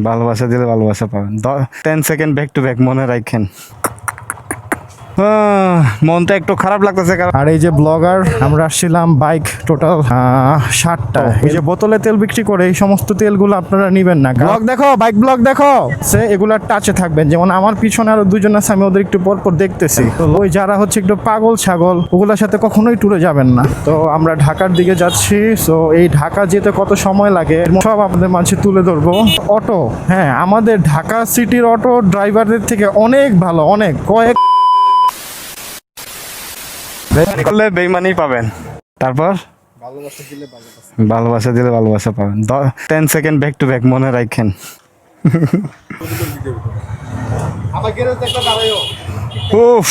ভালোবাসা দিলে ভালোবাসা পাবেন। 10 সেকেন্ড ব্যাক টু ব্যাক মনে রাখেন। মনটা একটু খারাপ লাগতেছে কারণ আর এই যে ব্লগার, আমরা আসছিলাম বাইক টোটাল 60টা। এই যে বোতলে তেল বিক্রি করে এই সমস্ত তেলগুলো আপনারা নিবেন না। ব্লগ দেখো, বাইক ব্লগ দেখো, সে এগুলার টাচে থাকবেন। যেমন আমার পিছনে আরো দুজন আছে, আমি ওদের একটু পর পর দেখতেছি। তো ওই যারা হচ্ছে একটু পাগল ছাগল, ওগুলোর সাথে কখনোই ট্যুরে যাবেন না। তো আমরা ঢাকার দিকে যাচ্ছি। সো এই ঢাকা যেতে কত সময় লাগে সব আপনাদের মাঝে তুলে ধরবো। অটো, হ্যাঁ, আমাদের ঢাকা সিটির অটো ড্রাইভারদের থেকে অনেক ভালো, অনেক কয়েক করলে বেইমানি পাবেন। তারপর ভালোবাসা দিলে ভালোবাসা পাবেন। 10 সেকেন্ড ব্যাক টু ব্যাক মনে রাখেন। উফ,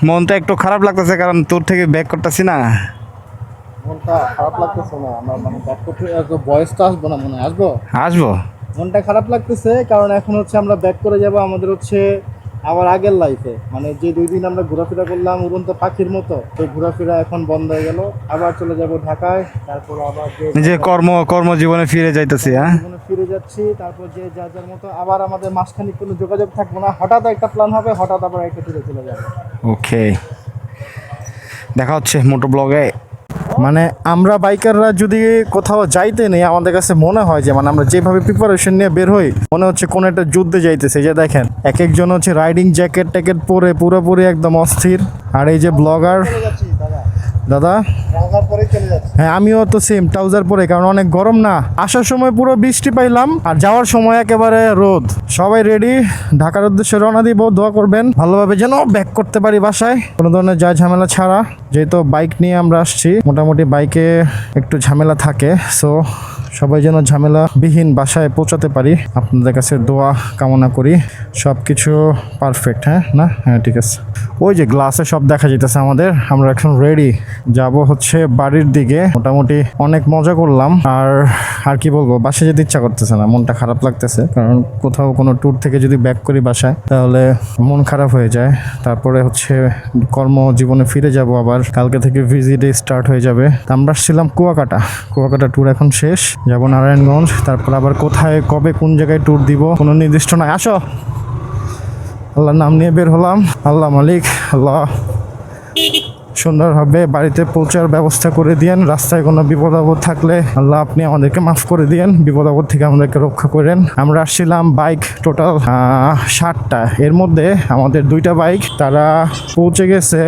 মনটা একটু খারাপ লাগতেছে কারণ তোর থেকে ব্যাক করতেছি না। মনটা খারাপ লাগতেছে না, আমার মানে ব্যাক করতে বয়সটা আসবো না, মনে হয় আসবো। আসবো। মনটা খারাপ লাগতেছে কারণ এখন হচ্ছে আমরা ব্যাক করে যাব আমাদের হচ্ছে আমার আগের লাইফে। মানে যে 2 দিন আমরা ঘোরাফেরা করলাম উড়ন্ত পাখির মতো, সেই ঘোরাফেরা এখন বন্ধ হয়ে গেল। আবার চলে যাব ঢাকায়, তারপর আবার যে কর্মজীবনে ফিরে যাইতেছি। হ্যাঁ, জীবনে ফিরে যাচ্ছি। তারপর যে যার যার মতো আবার আমাদের মাঝখানে কোনো যোগাযোগ থাকবে না। হঠাৎ একটা প্ল্যান হবে, হঠাৎ আবার একটা ট্যুরে চলে যাবে। ওকে, দেখা হচ্ছে মোটো ব্লগে। মানে আমরা বাইকাররা যদি কোথাও যাইতে নেই, আমাদের কাছে মনে হয় যে মানে আমরা যেভাবে প্রিপারেশন নিয়ে বের হই, মনে হচ্ছে কোনো একটা যুদ্ধে যাইতেছে। যে দেখেন, এক একজন হচ্ছে রাইডিং জ্যাকেট ট্যাকেট পরে পুরোপুরি একদম অস্থির। আর এই যে ব্লগার চলে যাচ্ছি দাদা, দাদা, ঢাকার পরেই চলে যাচ্ছি। হ্যাঁ আমিও তো সেম ট্রাউজার পরে, কারণ অনেক গরম না। আসার সময় পুরো বৃষ্টি পাইলাম, আর যাওয়ার সময় একেবারে রোদ। সবাই রেডি, ঢাকার উদ্দেশ্যে রওনা দিব। দোয়া করবেন ভালোভাবে যেন ব্যাক করতে পারি বাসায় কোনো ধরনের যা ঝামেলা ছাড়া। যেহেতু বাইক নিয়ে আমরা আসছি, মোটামুটি বাইকে একটু ঝামেলা থাকে। সো সবাই যেন ঝামেলাবিহীন বাসায় পৌঁছাতে পারি। আপনাদের কাছে দোয়া কামনা করি, সব কিছু পারফেক্ট। হ্যাঁ ঠিক আছে। ওই যে গ্লাসে সব দেখা যেতেছে আমাদের। আমরা এখন রেডি, যাব হচ্ছে বাড়ির দিকে। মোটামুটি অনেক মজা করলাম। আর কি বলবো, বাসায় যেতে ইচ্ছা করতেছে না, মনটা খারাপ লাগতেছে। কারণ কোথাও কোনো ট্যুর থেকে যদি ব্যাক করি বাসায়, তাহলে মন খারাপ হয়ে যায়। তারপরে হচ্ছে কর্মজীবনে ফিরে যাব আবার। কালকে থেকে ভিজিটে স্টার্ট হয়ে যাবে। আমরা আসছিলাম কুয়াকাটা ট্যুর এখন শেষ, যাব নারায়ণগঞ্জ। তারপর আবার কোথায় কবে কোন জায়গায় ট্যুর দিব কোনো নির্দিষ্ট নাই। আসো, আল্লাহর নাম নিয়ে বের হলাম। আল্লাহ মালিক, আল্লাহ সুন্দরভাবে বাড়িতে পৌঁছার ব্যবস্থা করে দিয়েন। রাস্তায় কোনো বিপদ আপদ থাকলে আল্লাহ আপনি আমাদেরকে মাফ করে দিয়েন, বিপদ আপদ থেকে আমাদেরকে রক্ষা করেন। আমরা আসছিলাম বাইক টোটাল 60টা। এর মধ্যে আমাদের 2টা বাইক তারা পৌঁছে গেছে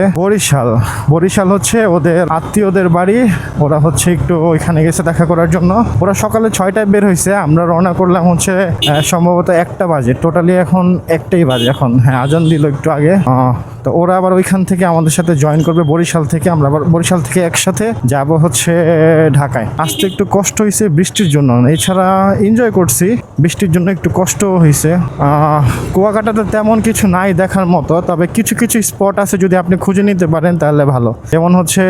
বরিশাল হচ্ছে ওদের আত্মীয়দের বাড়ি। ওরা হচ্ছে একটু ওইখানে গেছে দেখা করার জন্য। ওরা সকালে 6টায় বের হয়েছে, আমরা রওনা করলাম হচ্ছে সম্ভবত 1টা বাজে। টোটালি এখন 1টাই বাজে এখন। হ্যাঁ, আজান দিল একটু আগে। তো ওরা আবার ওইখান থেকে আমাদের সাথে জয়েন করবে বরিশাল থেকে। আমরা আবার বরিশাল থেকে একসাথে যাব হচ্ছে ঢাকায়। আসতে একটু কষ্ট হয়েছে বৃষ্টির জন্য, এছাড়া এনজয় করছি। বৃষ্টির জন্য একটু কষ্ট হয়েছে। কুয়াকাটাতে তেমন কিছু নাই দেখার মতো, তবে কিছু কিছু স্পট আছে, যদি আপনি খুঁজে নিতে পারেন তাহলে ভালো। যেমন হচ্ছে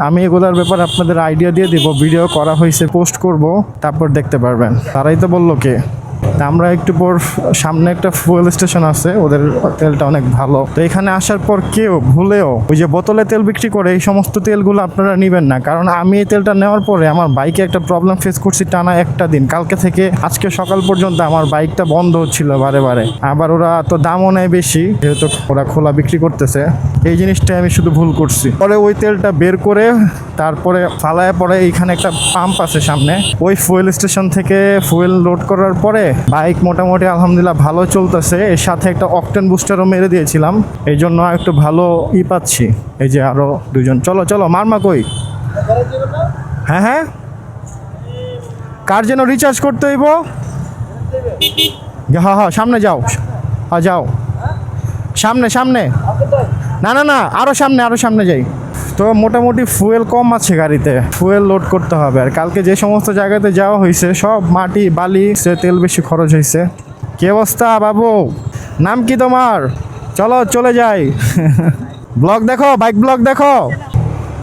আমি এগুলোর ব্যাপারে আপনাদের আইডিয়া দিয়ে দিব, ভিডিও করা হয়েছে, পোস্ট করব, তারপর দেখতে পারবেন। তারাই তো বললো কে। আমরা একটু পর সামনে একটা ফুয়েল স্টেশন আছে, ওদের তেলটা অনেক ভালো। তো এখানে আসার পর কেউ ভুলেও ওই যে বোতলে তেল বিক্রি করে এই সমস্ত তেলগুলো আপনারা নেবেন না। কারণ আমি এই তেলটা নেওয়ার পরে আমার বাইকে একটা প্রবলেম ফেস করছি টানা 1টা দিন। কালকে থেকে আজকে সকাল পর্যন্ত আমার বাইকটা বন্ধ হচ্ছিল বারে। আবার ওরা তো দামও নেয় বেশি, যেহেতু ওরা খোলা বিক্রি করতেছে। এই জিনিসটাই আমি শুধু ভুল করছি। পরে ওই তেলটা বের করে তারপরে ফালায়, পরে এইখানে একটা পাম্প আছে সামনে, ওই ফুয়েল স্টেশন থেকে ফুয়েল লোড করার পরে বাইক মোটামুটি আলহামদুলিল্লাহ ভালো চলতেছে। এর সাথে একটা অকটেন বুস্টারও মেরে দিয়েছিলাম, এই জন্য একটু ভালো পাচ্ছি। এই যে আরো 2জন, চলো মারমা কই। হ্যাঁ, কার যেন রিচার্জ করতে হইব। হ্যাঁ, সামনে যাও। যাও সামনে। না, আরো সামনে যাই। তো মোটামুটি ফুয়েল কম আছে গাড়িতে, ফুয়েল লোড করতে হবে। আর কালকে যে সমস্ত জায়গাতে যাওয়া হয়েছে সব মাটি বালি, সে তেল বেশি খরচ হয়েছে। কি অবস্থা বাবু, নাম কি তোমার? চলো চলে যাই। ব্লগ দেখো, বাইক ব্লগ দেখো।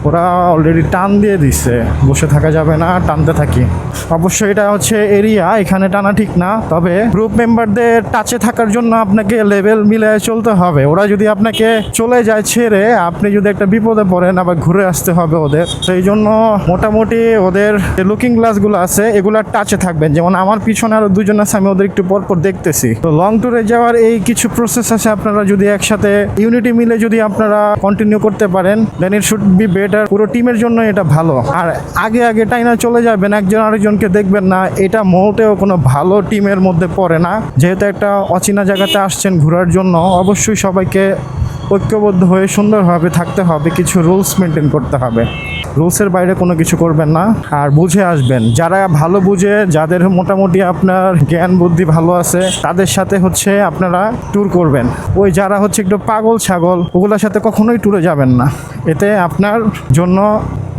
ওরা অলরেডি টান দিয়ে দিচ্ছে, বসে থাকা যাবে না, টানতে থাকি। অবশ্যই এটা হচ্ছে এরিয়া, এখানে টানা ঠিক না, তবে গ্রুপ মেম্বারদের টাচে থাকার জন্য আপনাকে লেভেল মিলে চলতে হবে। ওরা যদি আপনাকে চলে যায় ছেড়ে, আপনি যদি একটা বিপদে পড়েন আবার ঘুরে আসতে হবে ওদের। সেই জন্য মোটামুটি ওদের লুকিং গ্লাসগুলো আছে এগুলার টাচে থাকবেন। যেমন আমার পিছনে আরো দুজন আছে, আমি ওদের একটু পরপর দেখতেছি। তো লং ট্যুরে যাওয়ার এই কিছু প্রসেস আছে, আপনারা যদি একসাথে ইউনিটি মিলে যদি আপনারা কন্টিনিউ করতে পারেন দেন ইট শুড বি বেটার। পুরো টিমের জন্য এটা ভালো। আর আগে আগে টাইনা চলে যাবেন, একজন আরেকজনকে দেখবেন না, এটা মোটেও কোনো ভালো টিমের মধ্যে পড়ে না। যেহেতু একটা অচেনা জায়গাতে আসছেন ঘোরার জন্য, অবশ্যই সবাইকে ঐক্যবদ্ধ হয়ে সুন্দরভাবে থাকতে হবে, কিছু রুলস মেনটেন করতে হবে। রুলসের বাইরে কোনো কিছু করবেন না, আর বুঝে আসবেন। যারা ভালো বুঝে, যাদের মোটামুটি আপনার জ্ঞান বুদ্ধি ভালো আছে, তাদের সাথে হচ্ছে আপনারা ট্যুর করবেন। ওই যারা হচ্ছে একটু পাগল ছাগল, ওগুলোর সাথে কখনোই ট্যুরে যাবেন না। এতে আপনার জন্য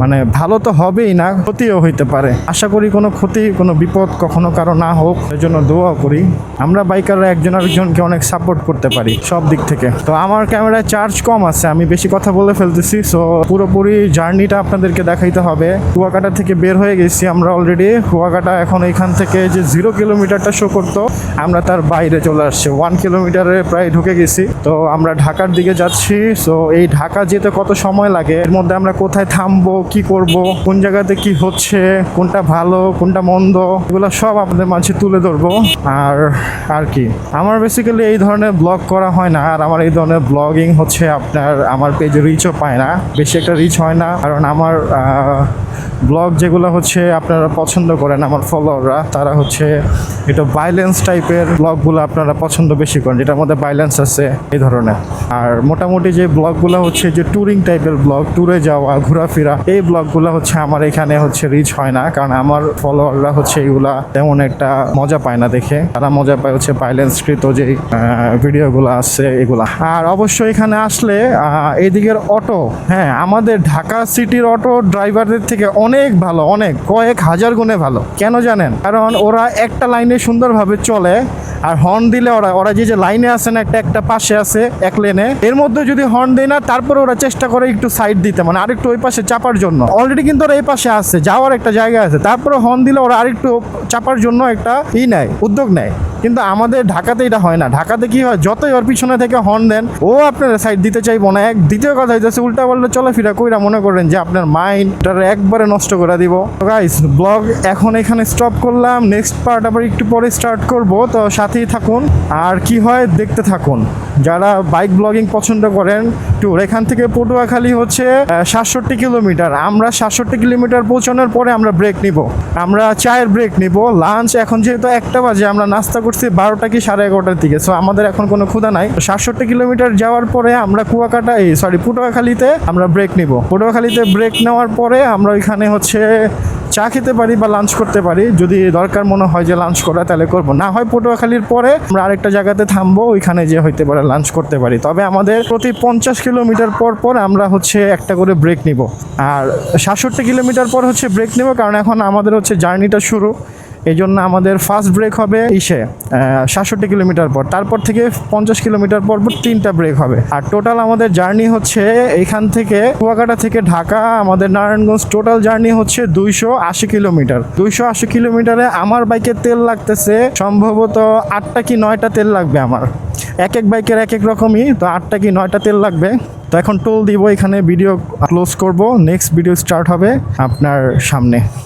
মানে ভালো তো হবেই না, ক্ষতিও হইতে পারে। আশা করি কোনো ক্ষতি, কোনো বিপদ কখনো কারো না হোক, এর জন্য দোয়া করি। আমরা বাইকাররা একজন আরেকজনকে অনেক সাপোর্ট করতে পারি সব দিক থেকে। তো আমার ক্যামেরায় চার্জ কম আছে, আমি বেশি কথা বলে ফেলতেছি। সো পুরোপুরি জার্নিটা আপনাদেরকে দেখাইতে হবে। কুয়াকাটা থেকে বের হয়ে গেছি আমরা অলরেডি। কুয়াকাটা এখন এখান থেকে যে 0 কিলোমিটারটা শো করতো, আমরা তার বাইরে চলে আসছি, 1 কিলোমিটারে প্রায় ঢুকে গেছি। তো আমরা ঢাকার দিকে যাচ্ছি। সো এই ঢাকা যেতে কত সময় লাগে, এর মধ্যে আমরা কোথায় থামবো, কি করব, কোন জায়গাতে কি হচ্ছে, কোনটা ভালো কোনটা মন্দ, এগুলো সব আপনাদের মাঝে তুলে ধরবো। আর কি, আমার বেসিক্যালি এই ধরনের ব্লগ করা হয় না, আর আমার এই ধরনের ব্লগিং হচ্ছে আপনার আমার পেজে রিচও পায় না, বেশি একটা রিচ হয় না। কারণ আমার ব্লগ যেগুলো হচ্ছে আপনারা পছন্দ করেন, আমার ফলোয়াররা, তারা হচ্ছে একটু ভাইলেন্স টাইপের ব্লগগুলো আপনারা পছন্দ বেশি করেন, যেটার মধ্যে ভাইলেন্স আছে এই ধরনের। আর মোটামুটি যে ব্লগগুলো হচ্ছে যে ট্যুরিং টাইপের ব্লগ, ট্যুরে যাওয়া ঘোরাফেরা, এই ব্লগগুলো হচ্ছে আমার এখানে হচ্ছে রিচ হয় না। কারণ আমার ফলোয়াররা হচ্ছে এগুলা তেমন একটা মজা পায় না দেখে, তারা মজা পায় হচ্ছে ভাইলেন্সকৃত যে ভিডিওগুলো আছে এগুলা। আর অবশ্যই এখানে আসলে এদিকের অটো, হ্যাঁ আমাদের ঢাকা সিটির অটো ড্রাইভারদের থেকে অনেক ভালো, অনেক কয়েক হাজার গুণে ভালো। কেন জানেন? কারণ ওরা একটা লাইনে সুন্দরভাবে চলে, আর হর্ন দিলে ওরা যে লাইনে আছে না, একটা পাশে আছে এক লেনে, এর মধ্যে যদি হর্ন দেয় না, তারপরে ওরা চেষ্টা করে একটু সাইড দিতে, মানে আরেকটু ওই পাশে চাপার জন্য। অলরেডি কিন্তু ওরা এই পাশে আছে, যাওয়ার একটা জায়গা আছে, তারপরে হর্ন দিলে ওরা আরেকটু চাপার জন্য একটা নেয়, উদ্যোগ নেয়। কিন্তু আমাদের ঢাকাতে এটা হয় না। ঢাকাতে কি হয়, যতই ওর পিছনে থেকে হর্ন দেন, ও আপনারা সাইড দিতে চাইবো না। দ্বিতীয় কথা হইতেছে উল্টা পাল্টা চলাফেরা কইরা মনে করেন যে আপনার মাইন্ডটা একবারে নষ্ট করে দিব। তো গাইস, ব্লগ এখন এখানে স্টপ করলাম, নেক্সট পার্ট আবার একটু পরে স্টার্ট করব, তো সাথেই থাকুন। আর কি হয় দেখতে থাকুন। যারা বাইক ব্লগিং পছন্দ করেন, ট্যুর এখান থেকে পটুয়াখালী হচ্ছে 67 কিলোমিটার। আমরা 67 কিলোমিটার পৌঁছানোর পরে আমরা ব্রেক নিব, আমরা চায়ের ব্রেক নিব। লাঞ্চ এখন যেহেতু 1টা বাজে, আমরা নাস্তা করছি 12টা কি 11:30টার দিকে। সো আমাদের এখন কোনো ক্ষুধা নাই। 67 কিলোমিটার যাওয়ার পরে আমরা পটুয়াখালীতে আমরা ব্রেক নিব। পটুয়াখালীতে ব্রেক নেওয়ার পরে আমরা ওইখানে হচ্ছে চা খেতে পারি বা লাঞ্চ করতে পারি। যদি দরকার মনে হয় যে লাঞ্চ করা, তাহলে করবো। না হয় পটুয়াখালীর পরে আমরা আরেকটা জায়গাতে থামবো, ওইখানে যে হইতে পারে লাঞ্চ করতে পারি। তবে আমাদের প্রতি 50 কিলোমিটার পর আমরা হচ্ছে একটা করে ব্রেক নিব। আর 67 কিলোমিটার পর হচ্ছে ব্রেক নিব, কারণ এখন আমাদের হচ্ছে জার্নিটা শুরু। এই জন্য আমাদের ফার্স্ট ব্রেক হবে 67 কিলোমিটার পর। তারপর থেকে 50 কিলোমিটার পর 3টা ব্রেক হবে। আর টোটাল আমাদের জার্নি হচ্ছে এখান থেকে কুয়াকাটা থেকে ঢাকা, আমাদের নারায়ণগঞ্জ টোটাল জার্নি হচ্ছে 280 কিলোমিটার। 280 কিলোমিটারে আমার বাইকে তেল লাগতেছে সম্ভবত 8টা কি 9টা তেল লাগবে আমার। এক বাইকের এক রকমই, তো 8টা কি 9টা তেল লাগবে। তো এখন টোল দিব, এখানে ভিডিও ক্লোজ করব। নেক্সট ভিডিও স্টার্ট হবে আপনার সামনে।